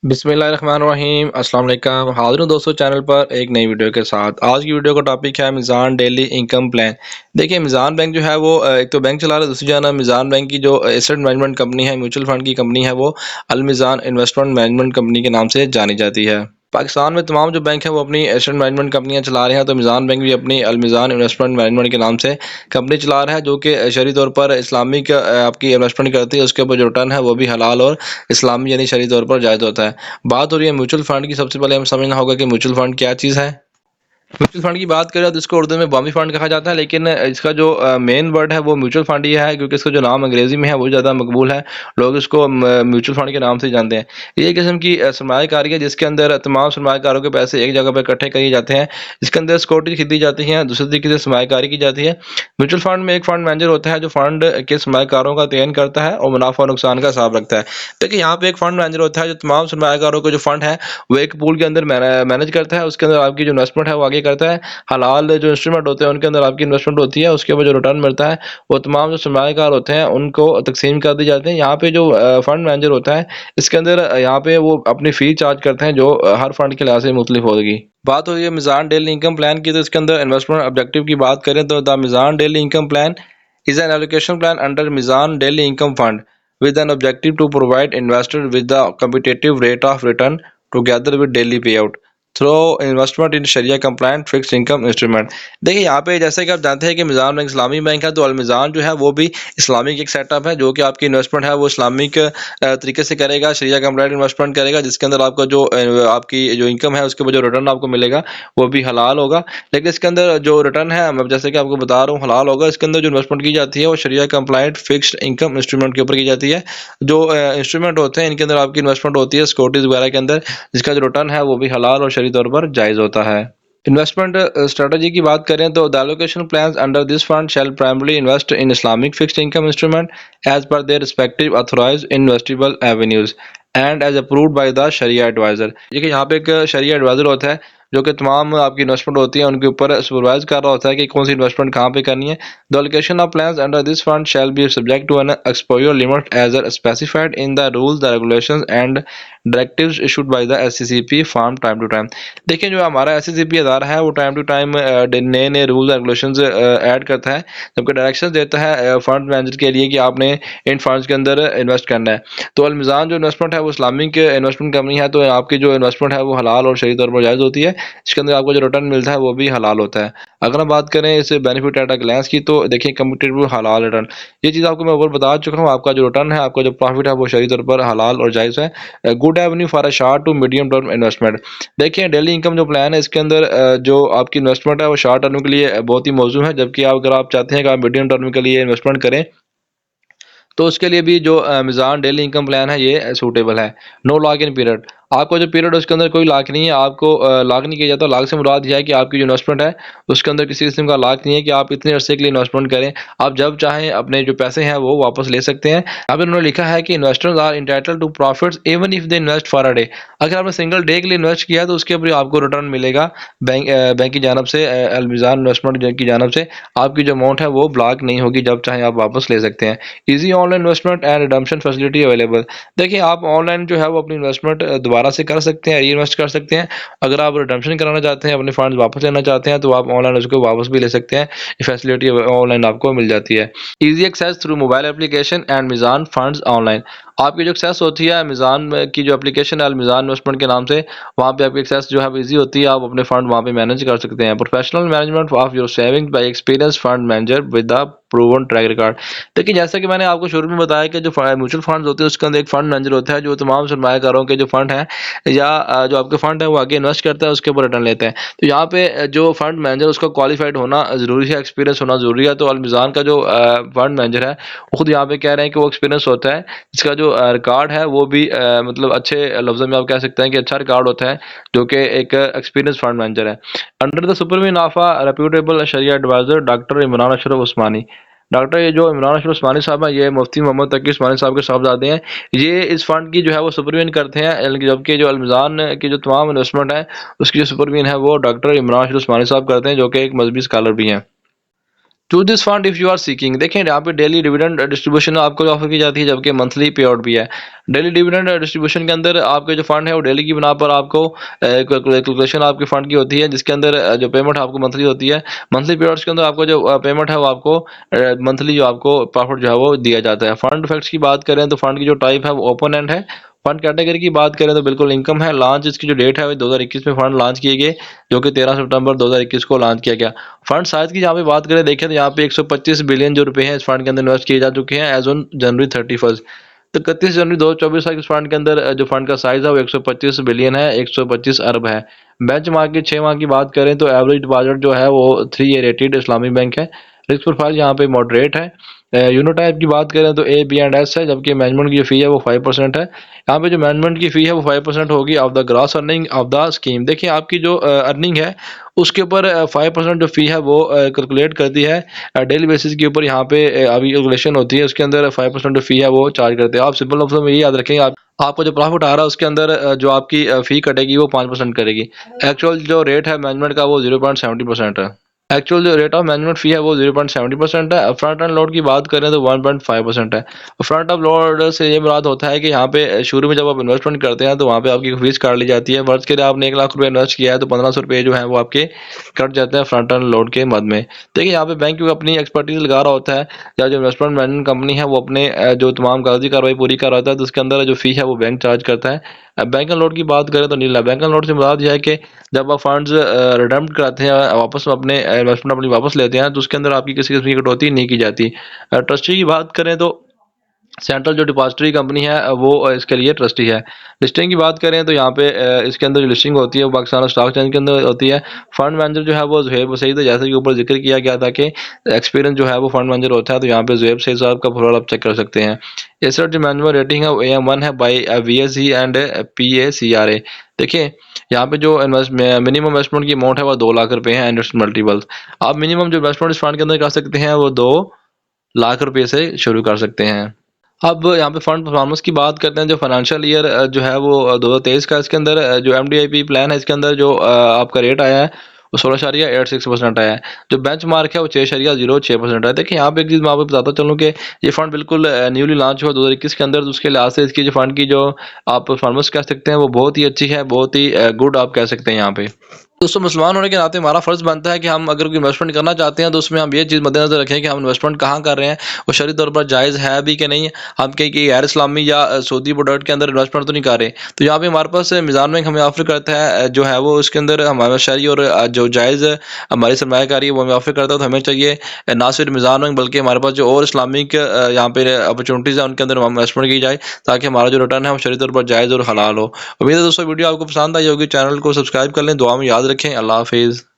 बिस्मिल्लाहिर्रहमानिर्रहीम अस्सलाम वालेकुम। हाज़िर हूँ दोस्तों चैनल पर एक नई वीडियो के साथ। आज की वीडियो का टॉपिक है मीज़ान डेली इनकम प्लान। देखिए मीज़ान बैंक जो है वो एक तो बैंक चला रहा है, दूसरी जो है ना मीज़ान बैंक की जो एसेट मैनेजमेंट कंपनी है, म्यूचुअल फंड की कंपनी है, वो अल मीज़ान इन्वेस्टमेंट मैनेजमेंट कंपनी के नाम से जानी जाती है। पाकिस्तान में तमाम जो बैंक हैं वो अपनी एसेट मैनेजमेंट कंपनियां चला रहे हैं, तो मीज़ान बैंक भी अपनी अल मीज़ान इन्वेस्टमेंट मैनेजमेंट के नाम से कंपनी चला रहा है, जो कि शरई तौर पर इस्लामिक आपकी इन्वेस्टमेंट करती है। उसके ऊपर जो रिटर्न है वो भी हलाल और इस्लामी यानी शरई तौर पर जायज़ होता है। बात हो रही है म्यूचुअल फंड की। सबसे पहले हमें समझना होगा कि म्यूचुअल फंड क्या चीज़ है। म्यूचुअल फंड की बात करें तो इसको उर्दू में बामी फंड कहा जाता है, लेकिन इसका जो मेन वर्ड है वो म्यूचुअल फंड ही है, क्योंकि इसका जो नाम अंग्रेजी में है वो ज़्यादा मकबूल है। लोग इसको म्यूचुअल फंड के नाम से जानते हैं। ये एक किस्म की सरमायाकारी है जिसके अंदर तमाम सरमायाकारों के पैसे एक जगह पर इकट्ठे किए जाते हैं। इसके अंदर सिक्योरिटी खरीदी जाती हैं, दूसरे तरीके से सरमायाकारी की जाती है। म्यूचुअल फंड में एक फंड मैनेजर होता है जो फंड के सरमायाकारों का तयन करता है और मुनाफा और नुकसान का हिसाब रखता है। देखिए यहाँ पे एक फंड मैनेजर होता है जो तमाम सरमायाकारों को जो फंड है वो एक पूल के अंदर मैनेज करता है। उसके अंदर आपकी जो इन्वेस्टमेंट है वो आगे करता है। हलाल जो इंस्ट्रूमेंट होते हैं उनके अंदर आपकी इन्वेस्टमेंट होती है, उसके ऊपर जो रिटर्न मिलता है वो तमाम जो सरमायाकार होते हैं उनको तकसीम कर दी जाते हैं। यहाँ पे जो फंड मैनेजर होता है इसके अंदर यहाँ पे वो अपनी फी चार्ज करते हैं, जो हर फंड के लिहाज से मुख्तलिफ होगी। बात हो रही है मीज़ान डेली इनकम प्लान की, तो इसके अंदर इन्वेस्टमेंट ऑब्जेक्टिव की बात करें तो the Meezan daily income plan is an allocation plan under Mizan Daily Income Fund with an objective to provide investors with the competitive rate of return together with daily payout through investment in शरिया compliant fixed income instrument. देखिए यहाँ पे जैसे कि आप जानते हैं कि मीज़ान बैंक इस्लामी बैंक है, तो अल मीज़ान जो है वो भी इस्लामिक एक सेटअप है, जो कि आपकी इन्वेस्टमेंट है वो इस्लामिक तरीके से करेगा, शरिया कंप्लायंट इन्वेस्टमेंट करेगा, जिसके अंदर आपका जो आपकी जो इनकम है उसके ऊपर जो रिटर्न आपको मिलेगा वो भी हलाल होगा। लेकिन इसके अंदर जो रिटर्न है, मैं जैसे कि आपको बता रहा हूँ, हलाल होगा। इसके अंदर जो इन्वेस्टमेंट की जाती है वो शरिया कंप्लायंट फिक्स्ड इनकम इंस्ट्रूमेंट के ऊपर की जाती है। जो इंस्ट्रूमेंट होते हैं इनके अंदर आपकी इन्वेस्टमेंट होती है सिक्योरिटीज वगैरह के अंदर, जिसका जो रिटर्न है वो भी हलाल और शरई तौर पर जायज़ होता है। इन्वेस्टमेंट स्ट्रेटजी की बात करें तो the allocation plans under this fund shall primarily invest in Islamic fixed income instrument as per their respective authorised investable avenues and as approved by the शरिया एडवाइजर। देखिए यहाँ पे एक शरिया एडवाइजर होता है जो कि तमाम आपकी इन्वेस्टमेंट होती है उनके ऊपर सुपरवाइज कर रहा होता है कि कौन सी इन्वेस्टमेंट कहाँ पे करनी है। The allocation of plans under this fund shall be subject to an exposure limit as are specified in the rules the regulations and directives issued by the SECP from time to time. देखिए जो हमारा SCCP अदारा है वो time to time नए नए rules regulations add करता है, जबकि डायरेक्शंस देता है फंड मैनेजर के लिए कि आपने इन फंड्स के अंदर इन्वेस्ट करना है। तो अल मीज़ान जो इन्वेस्टमेंट है वो इस्लामिक इन्वेस्टमेंट कंपनी है, तो आपकी जो इन्वेस्टमेंट है वो हलाल और सही तौर पर जायज़ होती है। इसके अंदर आपको जो रिटर्न मिलता है वो भी हलाल होता है। अगर हम बात करें इस बेनिफिट एट अ ग्लैंस की, तो देखिए कम्पिटेटिव हलाल रिटर्न, ये चीज़ आपको मैं ऊपर बता चुका हूँ। आपका जो रिटर्न है, आपका जो प्रॉफिट है वो सही तौर पर हलाल और जायज़ है। Good avenue for a short to medium term investment. देखिए डेली इनकम जो प्लान है इसके अंदर जो आपकी इन्वेस्टमेंट है वो शॉर्ट टर्म के लिए बहुत ही मौजूद है, जबकि अगर आप चाहते हैं कि आप मीडियम टर्म के लिए इन्वेस्टमेंट करें तो उसके लिए भी जो मीज़ान डेली इनकम प्लान है ये सूटेबल है। नो लॉक इन पीरियड, आपका जो पीरियड है उसके अंदर कोई लॉक नहीं है, आपको लॉक नहीं किया जाता। लॉक से मुराद यह है कि आपकी जो इन्वेस्टमेंट है उसके अंदर किसी किस्म का लॉक नहीं है कि आप इतने अरसे के लिए इन्वेस्टमेंट करें। आप जब चाहें अपने जो पैसे हैं वो वापस ले सकते हैं। अब इन्होंने लिखा है कि investors are entitled to profits even if they invest for a day. अगर आपने सिंगल डे के लिए इन्वेस्ट किया तो उसके ऊपर आपको रिटर्न मिलेगा बैंक की जानब से, अल मीज़ान इन्वेस्टमेंट की जानब से। आपकी जो अमाउंट है वो ब्लॉक नहीं होगी, जब चाहें आप वापस ले सकते हैं। Easy online investment and redemption facility available. देखिए आप ऑनलाइन जो है वो अपनी इन्वेस्टमेंट दोबारा से कर सकते हैं, री इन्वेस्ट कर सकते हैं। अगर आप रिडम्पशन कराना चाहते हैं, अपने फंड्स वापस लेना चाहते हैं, तो आप ऑनलाइन उसको वापस भी ले सकते हैं। ये फैसिलिटी ऑनलाइन आपको मिल जाती है। Easy access through mobile application and Meezan funds online. आपकी जो एक्सेस होती है मीज़ान की जो एप्लीकेशन है अल मीज़ान इन्वेस्टमेंट के नाम से, वहाँ पे आपकी एक्सेस जो है ईजी होती है, आप अपने फंड वहाँ पे मैनेज कर सकते हैं। Professional management of your savings bye experience fund manager with the proven track record. देखिए जैसा कि मैंने आपको शुरू में बताया कि जो म्यूचुअल फंड्स होते हैं उसके अंदर एक फंड मैनेजर होता है जो तमाम सरमायाकारों के जो फंड हैं या जो आपके फंड है वो आगे इन्वेस्ट करता है, उसके ऊपर रिटर्न लेते हैं। तो यहाँ पे जो फंड मैनेजर उसका क्वालिफाइड होना ज़रूरी है, एक्सपीरियंस होना ज़रूरी है। तो अल मीज़ान का जो फंड मैनेजर है वो खुद यहाँ पे कह रहे हैं कि वो एक्सपीरियंस होता है, इसका जो रिकॉर्ड है वो भी मतलब अच्छे लफ्ज़ों में आप कह सकते हैं कि अच्छा रिकॉर्ड होता है, जो कि एक एक्सपीरियंस फंड मैनेजर है। Under the supervision of a reputable शरिया adviser doctor Imran Ashraf Usmani. Doctor ये जो इमरान अशरफ उस्मानी साहब हैं, ये मुफ्ती मोहम्मद तकी उस्मानी साहब के साहबजादे हैं। ये इस फंड की जो है वो सुपरविजन करते हैं, जबकि जो अल मीज़ान की जो तमाम इन्वेस्टमेंट है उसकी जो सुपरविजन है वो डॉक्टर इमरान अशरफ उस्मानी साहब करते हैं, जो कि एक मजहबी स्कॉलर भी हैं। To this fund if you are seeking. देखिए यहाँ पे डेली डिविडेंड डिस्ट्रीब्यूशन आपको ऑफर की जाती है, जबकि मंथली पे आउट भी है। डेली डिविडेंड डिस्ट्रीब्यूशन के अंदर आपके जो फंड है वो डेली की बना पर आपको कैलकुलेशन आपके फंड की होती है, जिसके अंदर जो पेमेंट आपको मंथली होती है। मंथली पे आउट्स के अंदर आपको जो पेमेंट है वो आपको मंथली जो आपको प्रॉफिट जो है वो दिया जाता है। फंड फैक्ट्स की बात करें तो फंड की जो टाइप है वो ओपन एंड है। फंड कैटेगरी की बात करें तो बिल्कुल इनकम है। लॉन्च इसकी जो डेट है वो 2021 में फंड लॉन्च किए गए, जो कि 13 सितंबर 2021 को लॉन्च किया गया। फंड साइज की जहाँ पे बात करें देखें तो यहाँ पे 125 बिलियन जो रुपए हैं इस फंड के अंदर इन्वेस्ट किए जा चुके हैं एज ऑन जनवरी 31। तो 31 जनवरी 2024 तक इस फंड के अंदर जो फंड का साइज है वो 125 बिलियन है, 125 अरब है। बेंच मार्क की 6 माह की बात करें तो एवरेज डिपॉजिट जो है वो 3 रेटेड इस्लामिक बैंक है। रिस्क प्रोफाइल यहाँ पे मॉडरेट है। यूनो टाइप की बात करें तो ए बी एंड एस है, जबकि मैनेजमेंट की जो फी है वो 5% है। यहाँ पे जो मैनेजमेंट की फी है वो 5% होगी of the gross earning of the scheme. देखिए आपकी जो अर्निंग है उसके ऊपर 5% जो फी है वो कैलकुलेट करती है डेली बेसिस के ऊपर। यहाँ पे अभी कैलकुलेशन होती है, उसके अंदर 5% जो फी है वो चार्ज करते हैं। आप सिंपल लफ्ज़ों में ये याद रखेंगे, आपको जो प्रॉफिट आ रहा है उसके अंदर जो आपकी फी कटेगी वो 5% करेगी। एक्चुअल जो रेट है मैनेजमेंट का वो 0.70% है। एक्चुअल जो रेट ऑफ मैनेजमेंट फी है वो 0.70% है। फ्रंट एंड लोड की बात करें तो 1.5% है। फ्रंट ऑफ लोड से ये मुराद होता है कि यहाँ पे शुरू में जब आप इन्वेस्टमेंट करते हैं तो वहाँ पे आपकी फीस काट ली जाती है। वर्ष के लिए आपने 1 लाख रुपए इन्वेस्ट किया है तो 1500 रुपये जो है वो आपके कट जाते हैं फ्रंट एंड लोड के मद में। देखिए यहाँ पे बैंक अपनी एक्सपर्टीज लगा रहा होता है, या जो इन्वेस्टमेंट मैनेजमेंट कंपनी है वो अपने जो तमाम कागजी कार्रवाई पूरी कर रहा होता है, तो उसके अंदर जो फी है वो बैंक चार्ज करता है। बैंक एंड लोड की बात करें तो नीला। बैंक एंड लोड से मुराद यह है कि जब आप फंड्स रिडम्प्ट कराते हैं, वापस अपने इन्वेस्टमेंट अपनी वापस लेते हैं, तो उसके अंदर आपकी किसी किस्म की कटौती नहीं की जाती। ट्रस्टी की बात करें तो सेंट्रल जो डिपॉजिटरी कंपनी है वो इसके लिए ट्रस्टी है। लिस्टिंग की बात करें तो यहाँ पे इसके अंदर जो लिस्टिंग होती है वो पाकिस्तान स्टॉक एक्सचेंज के अंदर होती है। फंड मैनेजर जो है वो ज़ुहैब सईद है, जैसे कि ऊपर जिक्र किया गया था कि एक्सपीरियंस जो है वो फंड मैनेजर होता है, तो यहाँ पे ज़ुहैब सईद साहब का प्रोफाइल आप चेक कर सकते हैं। एसेट जो मैनेजमेंट रेटिंग है वो AM1 है बाई VSE एंड PACRA। देखिए यहाँ पे जो मिनिमम इन्वेस्टमेंट की अमाउंट है वो 2 लाख रुपए है एंड इट्स मल्टीपल्स। आप मिनिमम जो इन्वेस्टमेंट इस फंड के अंदर कर सकते हैं वो 2 लाख रुपए से शुरू कर सकते हैं। अब यहाँ पे फंड परफॉर्मेंस की बात करते हैं। जो फाइनेंशियल ईयर जो है वो 2023 का, इसके अंदर जो MDIP प्लान है इसके अंदर जो आपका रेट आया है वो 16.86% आया है। जो बेंच मार्क है वो 6.06% है। देखिए यहाँ पे एक चीज़ मैं आपको बताता चलूँ कि ये फंड बिल्कुल न्यूली लॉन्च हुआ 2021 के अंदर, तो उसके लिहाज से इसकी जो फंड की जो आप परफॉर्मेंस कह सकते हैं वो बहुत ही अच्छी है, बहुत ही गुड आप कह सकते हैं यहाँ पे। दोस्तों मुसलमान होने के नाते हमारा फ़र्ज़ बनता है कि हम अगर कोई इन्वेस्टमेंट करना चाहते हैं तो उसमें हम ये चीज़ मद्देनज़र रखें कि हम इन्वेस्टमेंट कहाँ कर रहे हैं, वो शरई तौर पर जायज़ है भी कि नहीं है। हम कहीं कि गैर इस्लामी या सऊदी प्रोडक्ट के अंदर इन्वेस्टमेंट तो नहीं कर रहे। तो यहाँ पे हमारे पास मीज़ान बैंक हमें ऑफ़र करता है जो है वो उसके अंदर हमारा शरई और जो जायज़ हमारी सरमायाकारी है वो हमें ऑफ़र करता है। तो हमें चाहिए ना सिर्फ मीज़ान बैंक बल्कि हमारे पास जो और इस्लामिक यहाँ पे अपॉर्चुनिटीज़ है उनके अंदर इन्वेस्टमेंट की जाए, ताकि हमारा जो रिटर्न है वो शरई तौर पर जायज़ और हलाल हो। उम्मीद है दोस्तों वीडियो आपको पसंद आई होगी। चैनल को सब्सक्राइब कर लें, दुआ में याद रखें। अल्लाह हाफ़िज़।